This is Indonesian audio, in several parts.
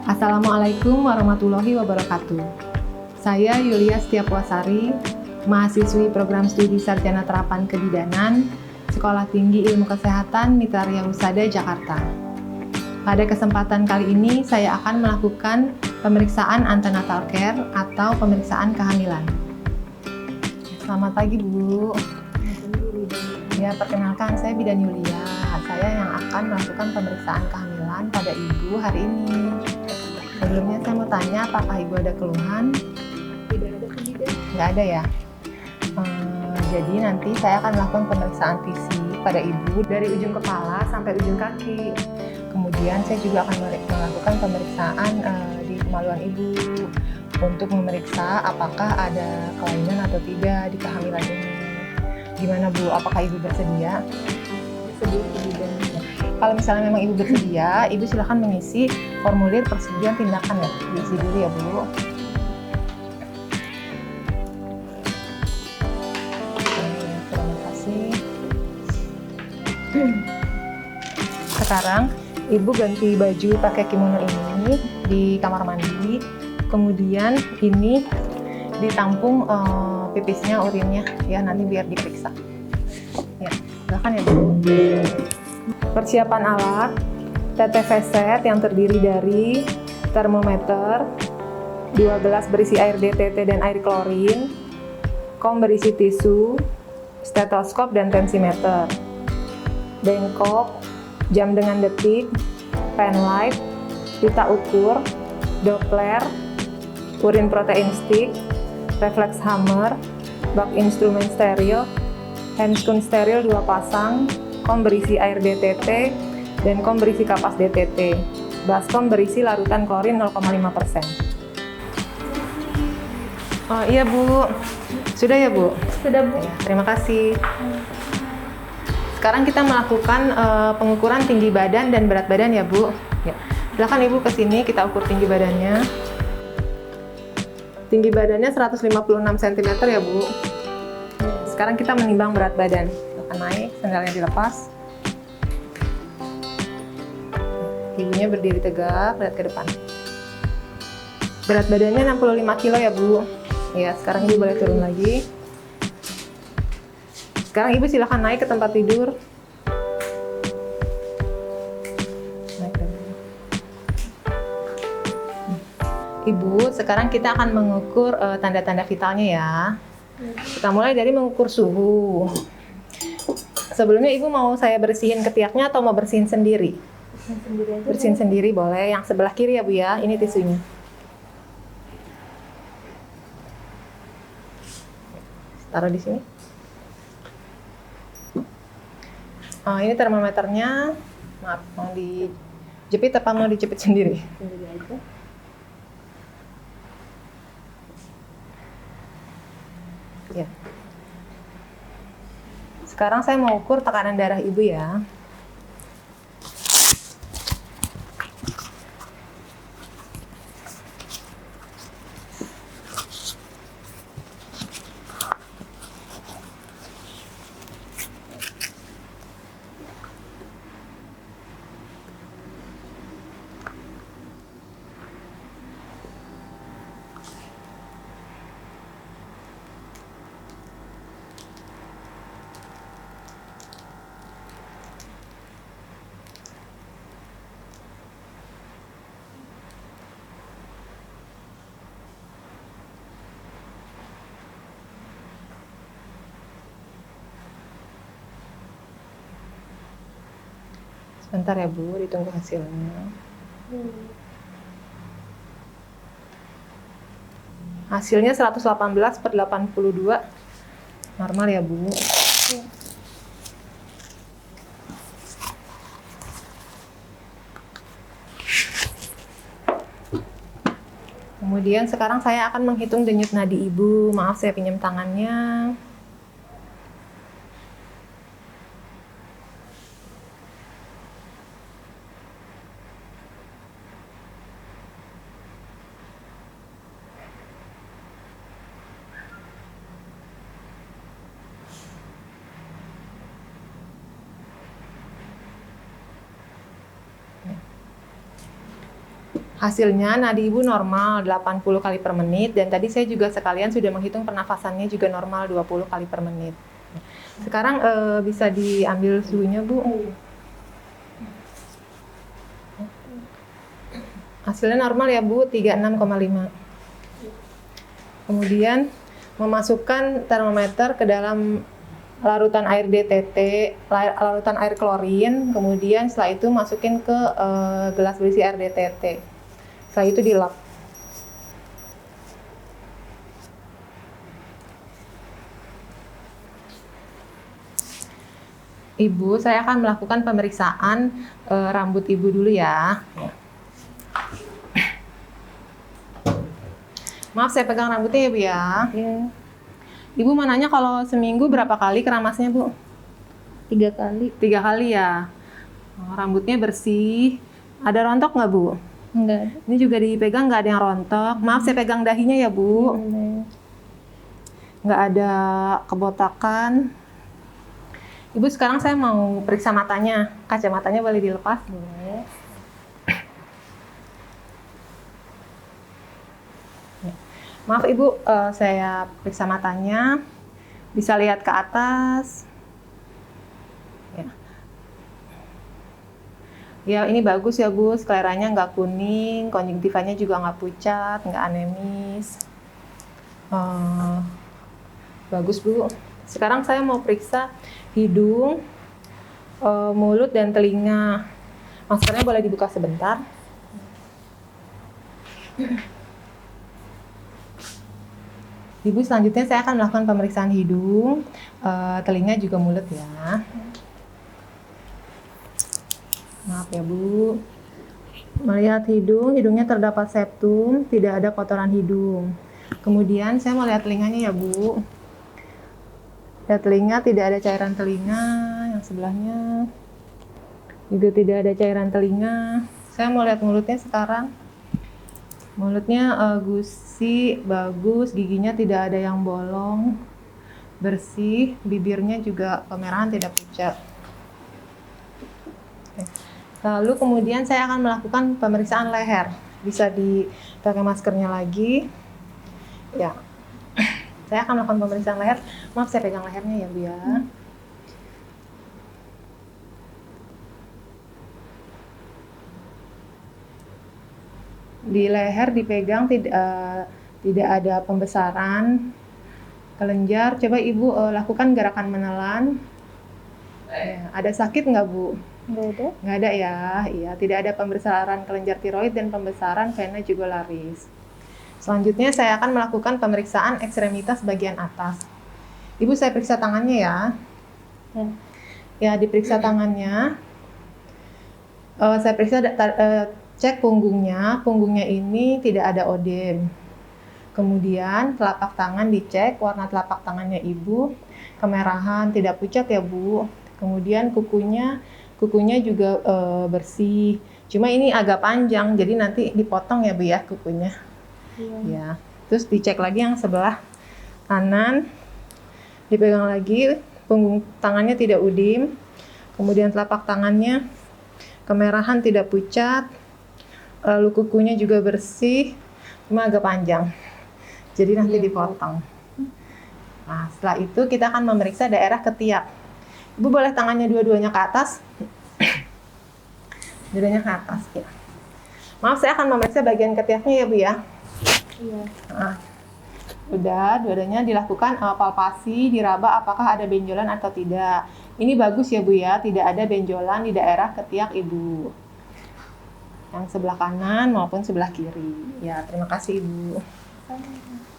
Assalamualaikum warahmatullahi wabarakatuh. Saya Yulia Setiapuasari, mahasiswi program studi Sarjana Terapan Kebidanan, Sekolah Tinggi Ilmu Kesehatan Mitra Arya Husada, Jakarta. Pada kesempatan kali ini, saya akan melakukan pemeriksaan antenatal care atau pemeriksaan kehamilan. Selamat pagi, Bu. Ya, perkenalkan, saya Bidan Yulia. Saya yang akan melakukan pemeriksaan kehamilan pada Ibu hari ini. Sebelumnya saya mau tanya, apakah Ibu ada keluhan? Tidak ada, tidak. Nggak ada ya? Jadi nanti saya akan melakukan pemeriksaan fisik pada Ibu dari ujung kepala sampai ujung kaki. Kemudian saya juga akan melakukan pemeriksaan di kemaluan Ibu untuk memeriksa apakah ada kelainan atau tidak di kehamilan ini. Gimana Bu, apakah Ibu bersedia? Sebelum kemudian Kalau misalnya memang Ibu bersedia, Ibu silakan mengisi formulir persetujuan tindakan ya. Diisi dulu ya Bu. Terima kasih. Sekarang Ibu ganti baju pakai kimono ini di kamar mandi. Kemudian ini ditampung pipisnya, urinnya ya, nanti biar diperiksa. Ya, silakan ya Bu. Persiapan alat, TTV set yang terdiri dari termometer, 2 gelas berisi air DTT dan air klorin, kom berisi tisu, stetoskop dan tensimeter, bengkok, jam dengan detik, pen light, pita ukur, doppler, urin protein stick, reflex hammer, bak instrumen steril, handscone steril 2 pasang, kom berisi air DTT, dan kom berisi kapas DTT. Baskom berisi larutan klorin 0,5%. Oh iya Bu, sudah ya Bu? sudah, Bu. Ya, terima kasih. Sekarang kita melakukan pengukuran tinggi badan dan berat badan ya Bu. Ya. Silakan Ibu ke sini, kita ukur tinggi badannya. Tinggi badannya 156 cm ya Bu. Sekarang kita menimbang berat badan. Akan naik, sandalnya dilepas. Ibunya berdiri tegak, lihat ke depan. Berat badannya 65 kilo ya Bu. Ya, sekarang Ibu boleh turun lagi. Sekarang Ibu silakan naik ke tempat tidur. Naik lagi. Ibu, sekarang kita akan mengukur tanda-tanda vitalnya ya. Kita mulai dari mengukur suhu. Sebelumnya Ibu mau saya bersihin ketiaknya atau mau bersihin sendiri? Sendiri aja. Bersihin sendiri boleh. Yang sebelah kiri ya Bu ya, ini tisunya. Taruh di sini. Ini termometernya. Maaf, mau dijepit apa mau dijepit sendiri? Sendiri aja. Ya. Sekarang saya mau ukur tekanan darah Ibu ya. Sebentar ya Bu, ditunggu hasilnya. Hasilnya 118/82. Normal ya Bu. Kemudian sekarang saya akan menghitung denyut nadi Ibu. Maaf saya pinjam tangannya. Hasilnya nadi ibu normal 80 kali per menit, dan tadi saya juga sekalian sudah menghitung pernafasannya juga normal 20 kali per menit. Sekarang bisa diambil suhunya Bu. Hasilnya normal ya Bu, 36,5. Kemudian memasukkan termometer ke dalam larutan air DTT, larutan air klorin, kemudian setelah itu masukin ke gelas berisi air DTT. Setelah itu dilap. Ibu, saya akan melakukan pemeriksaan rambut ibu dulu ya. Maaf, saya pegang rambutnya ya Bu ya. Ya, Ibu mau nanya kalau seminggu berapa kali keramasnya Bu? 3 kali. 3 kali ya. Oh, rambutnya bersih. Ada rontok nggak Bu? Enggak ada. Ini juga dipegang nggak ada yang rontok. Maaf, saya pegang dahinya ya Bu. Nggak ada kebotakan. Ibu, sekarang saya mau periksa matanya. Kacamatanya boleh dilepas? Boleh. Maaf Ibu, saya periksa matanya. Bisa lihat ke atas. Ya, ya ini bagus ya Bu, skleranya nggak kuning, konjungtivanya juga nggak pucat, nggak anemis. Bagus Bu. Sekarang saya mau periksa hidung, mulut, dan telinga. Maskernya boleh dibuka sebentar. Ibu, selanjutnya saya akan melakukan pemeriksaan hidung, telinga juga mulut ya. Maaf ya Bu. Melihat hidung, hidungnya terdapat septum, tidak ada kotoran hidung. Kemudian saya mau lihat telinganya ya Bu. Lihat telinga, tidak ada cairan telinga, yang sebelahnya juga tidak ada cairan telinga. Saya mau lihat mulutnya sekarang. Mulutnya gusi, bagus, giginya tidak ada yang bolong, bersih, bibirnya juga kemerahan, tidak pucat. Oke. Lalu kemudian saya akan melakukan pemeriksaan leher. Bisa dipakai maskernya lagi. Ya, saya akan melakukan pemeriksaan leher. Maaf, saya pegang lehernya ya Bu ya. Di leher dipegang, tidak ada pembesaran kelenjar. Coba Ibu lakukan gerakan menelan. Ya, ada sakit nggak Bu? Enggak ada. Nggak ada ya. Iya, tidak ada pembesaran kelenjar tiroid dan pembesaran vena jugularis. Selanjutnya saya akan melakukan pemeriksaan ekstremitas bagian atas. Ibu, saya periksa tangannya ya. Ya. Ya, diperiksa tangannya. Saya periksa cek punggungnya. Punggungnya ini tidak ada odem. Kemudian telapak tangan dicek, warna telapak tangannya Ibu kemerahan, tidak pucat ya Bu. Kemudian kukunya juga bersih. Cuma ini agak panjang, jadi nanti dipotong ya Bu ya kukunya. Iya. Ya. Terus dicek lagi yang sebelah kanan. Dipegang lagi, punggung tangannya tidak udim. Kemudian telapak tangannya kemerahan, tidak pucat. Lalu kukunya juga bersih, cuma agak panjang. Jadi nanti dipotong. Nah, setelah itu kita akan memeriksa daerah ketiak. Ibu boleh tangannya dua-duanya ke atas. Dua-duanya ke atas ya. Maaf, saya akan memeriksa bagian ketiaknya ya Bu ya. Iya. Nah, udah, dua-duanya dilakukan palpasi, diraba apakah ada benjolan atau tidak. Ini bagus ya Bu ya, tidak ada benjolan di daerah ketiak Ibu. Yang sebelah kanan maupun sebelah kiri. Ya, terima kasih Ibu.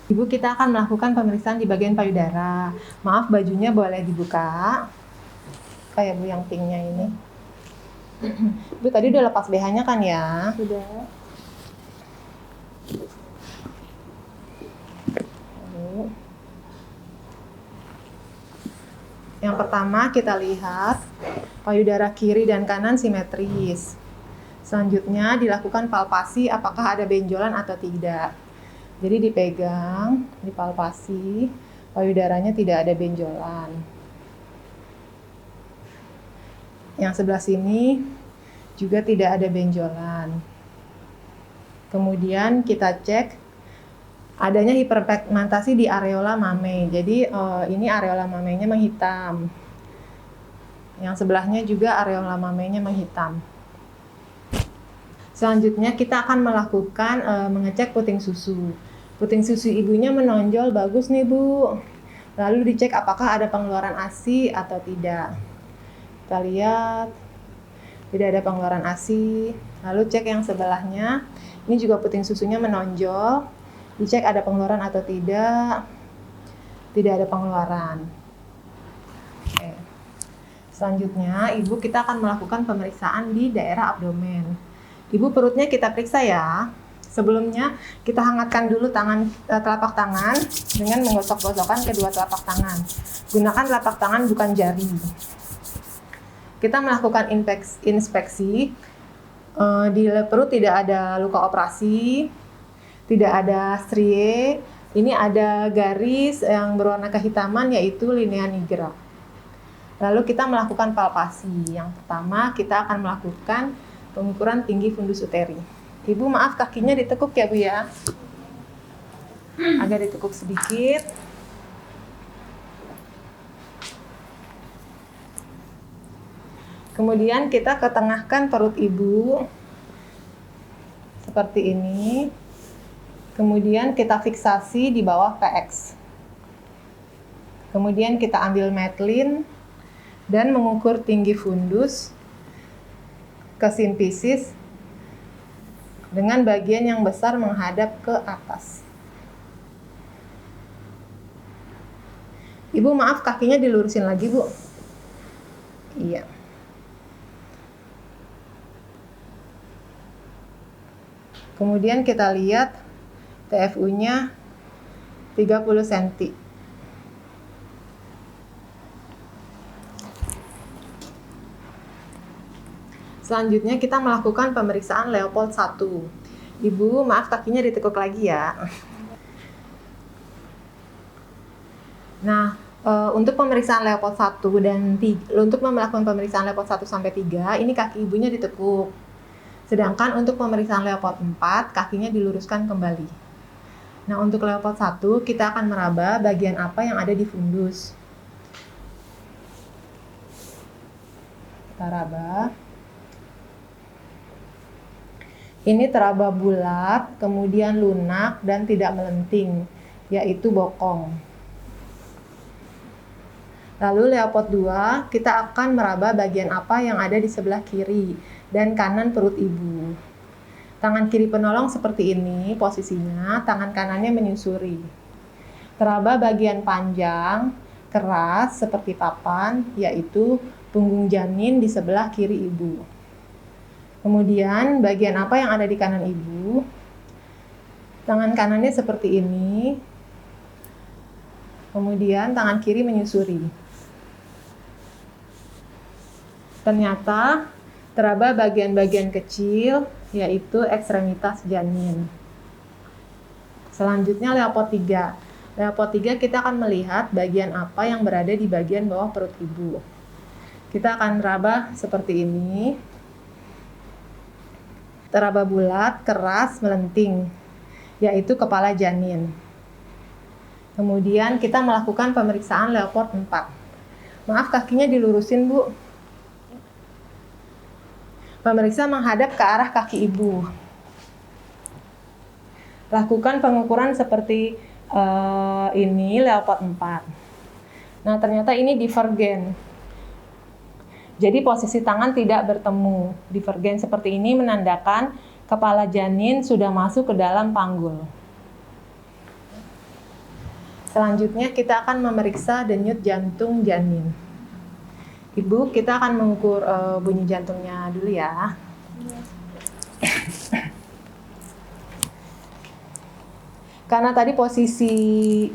Ibu, kita akan melakukan pemeriksaan di bagian payudara. Maaf, bajunya boleh dibuka. Kayak Bu yang pinknya ini. Bu, tadi udah lepas BH-nya kan ya? Sudah. Yang pertama kita lihat payudara kiri dan kanan simetris. Selanjutnya dilakukan palpasi apakah ada benjolan atau tidak. Jadi dipegang, dipalpasi, payudaranya tidak ada benjolan. Yang sebelah sini juga tidak ada benjolan. Kemudian kita cek adanya hiperpigmentasi di areola mame. Jadi ini areola mamenya menghitam. Yang sebelahnya juga areola mamenya menghitam. Selanjutnya kita akan melakukan mengecek puting susu. Puting susu ibunya menonjol bagus nih Bu. Lalu dicek apakah ada pengeluaran ASI atau tidak. Kita lihat tidak ada pengeluaran ASI. Lalu cek yang sebelahnya. Ini juga puting susunya menonjol. Dicek ada pengeluaran atau tidak. Tidak ada pengeluaran. Oke. Selanjutnya, ibu kita akan melakukan pemeriksaan di daerah abdomen. Ibu perutnya kita periksa ya. Sebelumnya kita hangatkan dulu telapak tangan dengan menggosok-gosokkan kedua telapak tangan. Gunakan telapak tangan bukan jari. Kita melakukan inspeksi. Di perut tidak ada luka operasi, tidak ada strie. Ini ada garis yang berwarna kehitaman yaitu linea nigra. Lalu kita melakukan palpasi. Yang pertama kita akan melakukan pengukuran tinggi fundus uteri. Ibu maaf kakinya ditekuk ya Bu ya. Agak ditekuk sedikit. Kemudian kita ketengahkan perut ibu. Seperti ini. Kemudian kita fiksasi di bawah PX. Kemudian kita ambil metlin dan mengukur tinggi fundus ke simfisis dengan bagian yang besar menghadap ke atas. Ibu maaf kakinya dilurusin lagi Bu. Iya. Kemudian kita lihat TFU-nya 30 cm. Selanjutnya kita melakukan pemeriksaan Leopold 1. Ibu, maaf kakinya ditekuk lagi ya. Nah, untuk pemeriksaan Leopold 1 dan 3, untuk melakukan pemeriksaan Leopold 1 sampai 3, ini kaki ibunya ditekuk. Sedangkan untuk pemeriksaan Leopold 4, kakinya diluruskan kembali. Nah, untuk Leopold 1, kita akan meraba bagian apa yang ada di fundus. Kita raba. Ini teraba bulat, kemudian lunak dan tidak melenting, yaitu bokong. Lalu Leopold 2, kita akan meraba bagian apa yang ada di sebelah kiri dan kanan perut ibu. Tangan kiri penolong seperti ini posisinya, tangan kanannya menyusuri. Teraba bagian panjang, keras seperti papan, yaitu punggung janin di sebelah kiri ibu. Kemudian bagian apa yang ada di kanan ibu? Tangan kanannya seperti ini. Kemudian tangan kiri menyusuri. Ternyata teraba bagian-bagian kecil, yaitu ekstremitas janin. Selanjutnya Leopold 3. Leopold 3 kita akan melihat bagian apa yang berada di bagian bawah perut ibu. Kita akan raba seperti ini. Teraba bulat, keras, melenting, yaitu kepala janin. Kemudian kita melakukan pemeriksaan Leopold 4. Maaf kakinya dilurusin Bu. Pemeriksa menghadap ke arah kaki ibu. Lakukan pengukuran seperti ini Leopold 4. Nah, ternyata ini divergen. Jadi posisi tangan tidak bertemu. Divergen seperti ini menandakan kepala janin sudah masuk ke dalam panggul. Selanjutnya kita akan memeriksa denyut jantung janin. Ibu, kita akan mengukur bunyi jantungnya dulu ya. Karena tadi posisi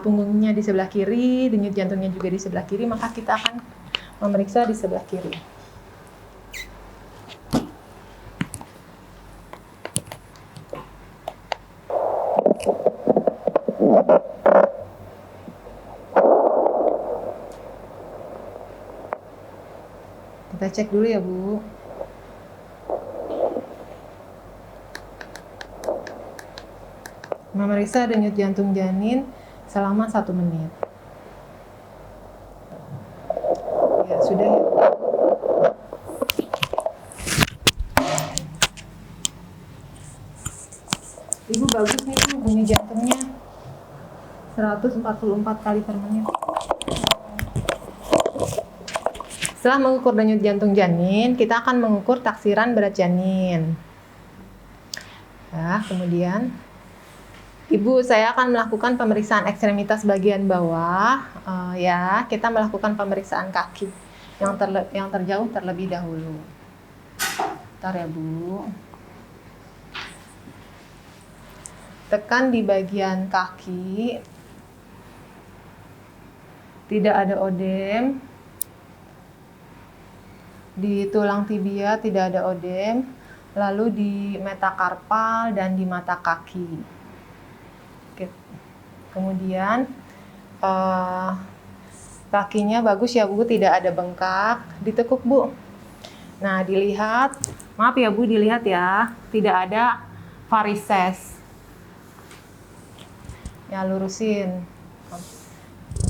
punggungnya di sebelah kiri, denyut jantungnya juga di sebelah kiri, maka kita akan memeriksa di sebelah kiri. Kita cek dulu ya Bu. Memeriksa denyut jantung janin selama 1 menit. Ya, sudah ya. Ibu bagus nih Bu, denyut jantungnya 144 kali per menit. Setelah mengukur denyut jantung janin, kita akan mengukur taksiran berat janin. Ya, kemudian Ibu, saya akan melakukan pemeriksaan ekstremitas bagian bawah. Ya, kita melakukan pemeriksaan kaki yang terjauh terlebih dahulu. Bentar ya Bu. Tekan di bagian kaki. Tidak ada odem. Di tulang tibia tidak ada odem. Lalu di metakarpal dan di mata kaki. Oke. Kemudian kakinya bagus ya Bu, tidak ada bengkak. Ditekuk Bu. Nah, dilihat, maaf ya Bu, dilihat ya, tidak ada varises. Ya, lurusin.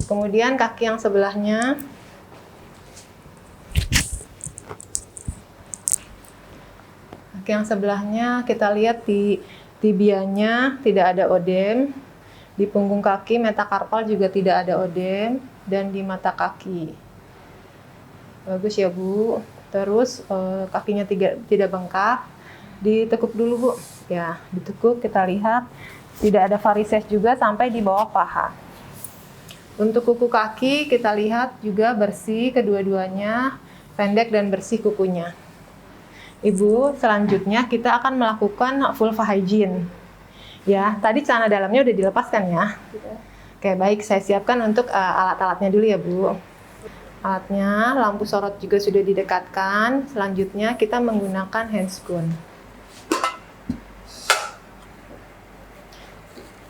Kemudian kaki yang sebelahnya. Kaki yang sebelahnya kita lihat di tibianya tidak ada odem. Di punggung kaki metakarpal juga tidak ada odem, dan di mata kaki. Bagus ya Bu. Terus kakinya tidak bengkak. Ditekuk dulu Bu. Ya, ditekuk, kita lihat tidak ada varises juga sampai di bawah paha. Untuk kuku kaki kita lihat juga bersih kedua-duanya, pendek dan bersih kukunya. Ibu, selanjutnya kita akan melakukan vulva hygiene. Ya, tadi celana dalamnya udah dilepaskan ya. Oke, baik, saya siapkan untuk alat-alatnya dulu ya Bu. Alatnya, lampu sorot juga sudah didekatkan. Selanjutnya kita menggunakan handscoon.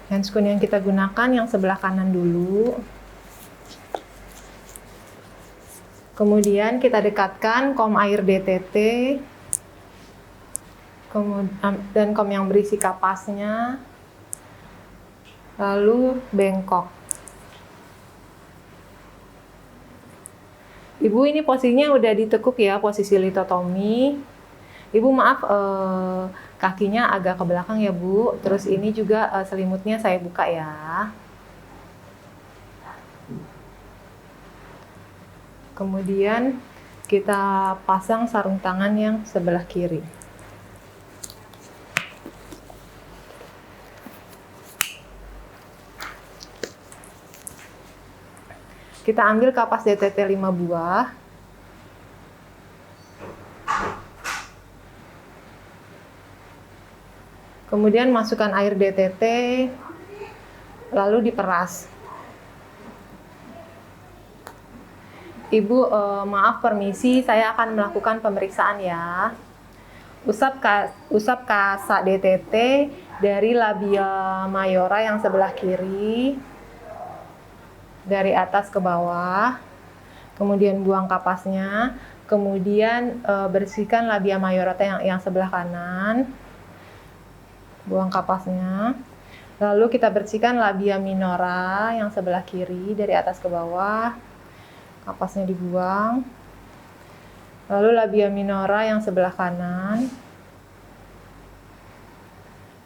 Handscoon yang kita gunakan yang sebelah kanan dulu. Kemudian kita dekatkan kom air DTT. Dan kom yang berisi kapasnya. Lalu bengkok. Ibu, ini posisinya udah ditekuk ya, posisi litotomi. Ibu maaf, kakinya agak ke belakang ya Bu. Terus ini juga selimutnya saya buka ya. Kemudian kita pasang sarung tangan yang sebelah kiri. Kita ambil kapas DTT 5 buah. Kemudian masukkan air DTT, lalu diperas. Ibu, maaf permisi, saya akan melakukan pemeriksaan ya. Usap kasa DTT dari labia mayora yang sebelah kiri, dari atas ke bawah. Kemudian buang kapasnya. Kemudian bersihkan labia mayora yang sebelah kanan. Buang kapasnya. Lalu kita bersihkan labia minora yang sebelah kiri dari atas ke bawah. Kapasnya dibuang. Lalu labia minora yang sebelah kanan.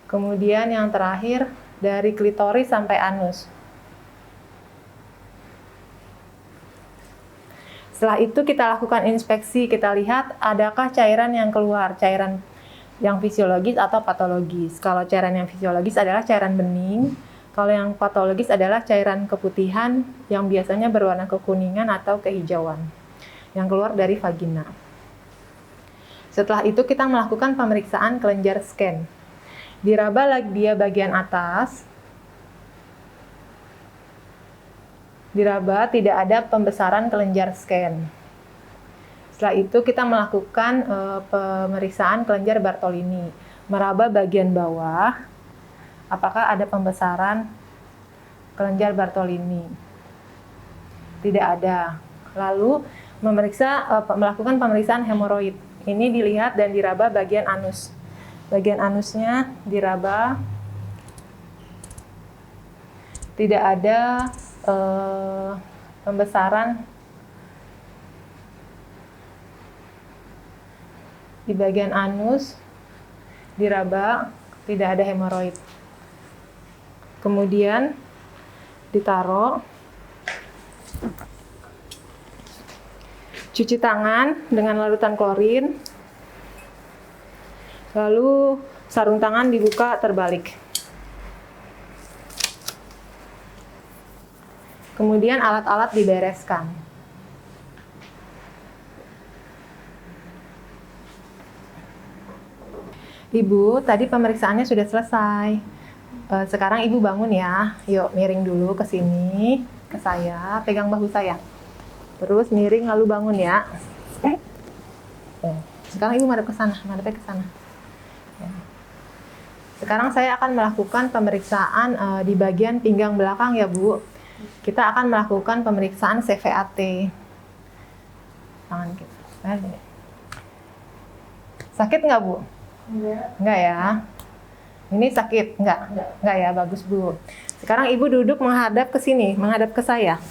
Kemudian yang terakhir dari klitoris sampai anus. Setelah itu kita lakukan inspeksi, kita lihat adakah cairan yang keluar, cairan yang fisiologis atau patologis. Kalau cairan yang fisiologis adalah cairan bening, kalau yang patologis adalah cairan keputihan yang biasanya berwarna kekuningan atau kehijauan yang keluar dari vagina. Setelah itu kita melakukan pemeriksaan kelenjar scan. Diraba labia bagian atas. Diraba, tidak ada pembesaran kelenjar scan. Setelah itu kita melakukan pemeriksaan kelenjar Bartolini. Meraba bagian bawah, apakah ada pembesaran kelenjar Bartolini? Tidak ada. Lalu melakukan pemeriksaan hemoroid. Ini dilihat dan diraba bagian anus. Bagian anusnya diraba. tidak ada pembesaran di bagian anus, di raba, tidak ada hemoroid. Kemudian ditaruh, cuci tangan dengan larutan klorin, lalu sarung tangan dibuka terbalik. Kemudian alat-alat dibereskan. Ibu, tadi pemeriksaannya sudah selesai. Sekarang Ibu bangun ya. Yuk, miring dulu ke sini, ke saya. Pegang bahu saya. Terus miring lalu bangun ya. Sekarang Ibu madep ke sana, madepnya ke sana. Sekarang saya akan melakukan pemeriksaan di bagian pinggang belakang ya, Bu. Kita akan melakukan pemeriksaan CVAT. Tangan kita. Sakit nggak, Bu? Enggak ya. Ini sakit? Enggak ya, bagus Bu. Sekarang Ibu duduk menghadap ke sini, menghadap ke saya.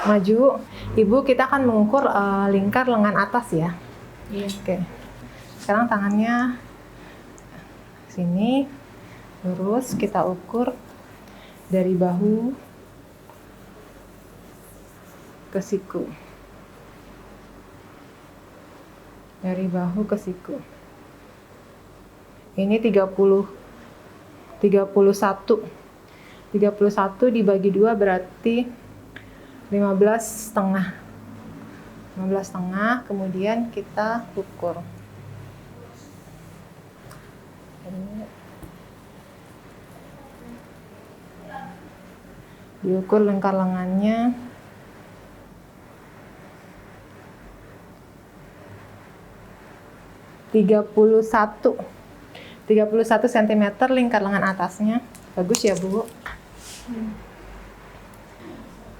Maju. Ibu, kita akan mengukur lingkar lengan atas ya. Iya. Oke. Sekarang tangannya sini, lurus, kita ukur dari bahu ke siku. Dari bahu ke siku. Ini 31. 31 dibagi 2 berarti 15,5. 15,5, kemudian kita ukur. Diukur lingkar lengannya. 31 cm lingkar lengan atasnya. Bagus ya, Bu.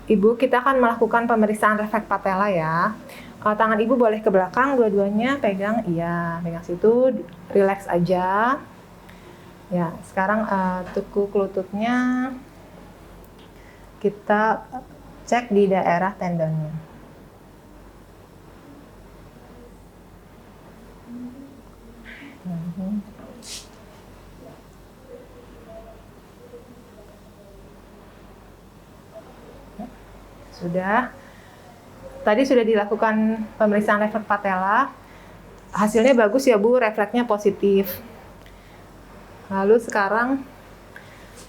Ibu, kita akan melakukan pemeriksaan refleks patella ya. Tangan Ibu boleh ke belakang, dua-duanya pegang. Iya, pegang situ, relax aja. Ya, sekarang tukuk lututnya kita cek di daerah tendonnya. Sudah. Tadi sudah dilakukan pemeriksaan refleks patella. Hasilnya bagus ya, Bu, refleksnya positif. Lalu sekarang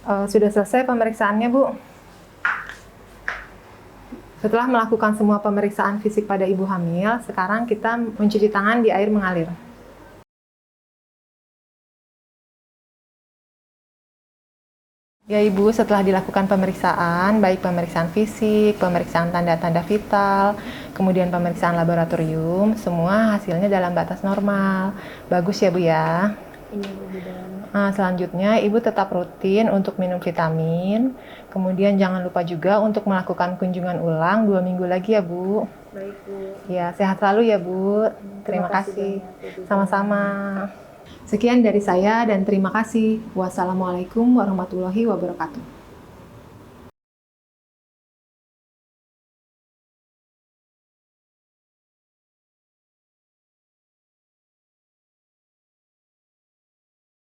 sudah selesai pemeriksaannya, Bu. Setelah melakukan semua pemeriksaan fisik pada ibu hamil, sekarang kita mencuci tangan di air mengalir. Ya Ibu, setelah dilakukan pemeriksaan, baik pemeriksaan fisik, pemeriksaan tanda-tanda vital, kemudian pemeriksaan laboratorium, semua hasilnya dalam batas normal. Bagus ya Bu ya. Nah, selanjutnya Ibu tetap rutin untuk minum vitamin, kemudian jangan lupa juga untuk melakukan kunjungan ulang 2 minggu lagi ya Bu. Baik, Bu. Ya, sehat selalu ya Bu. Terima kasih. Sama-sama. Sekian dari saya dan terima kasih. Wassalamualaikum warahmatullahi wabarakatuh.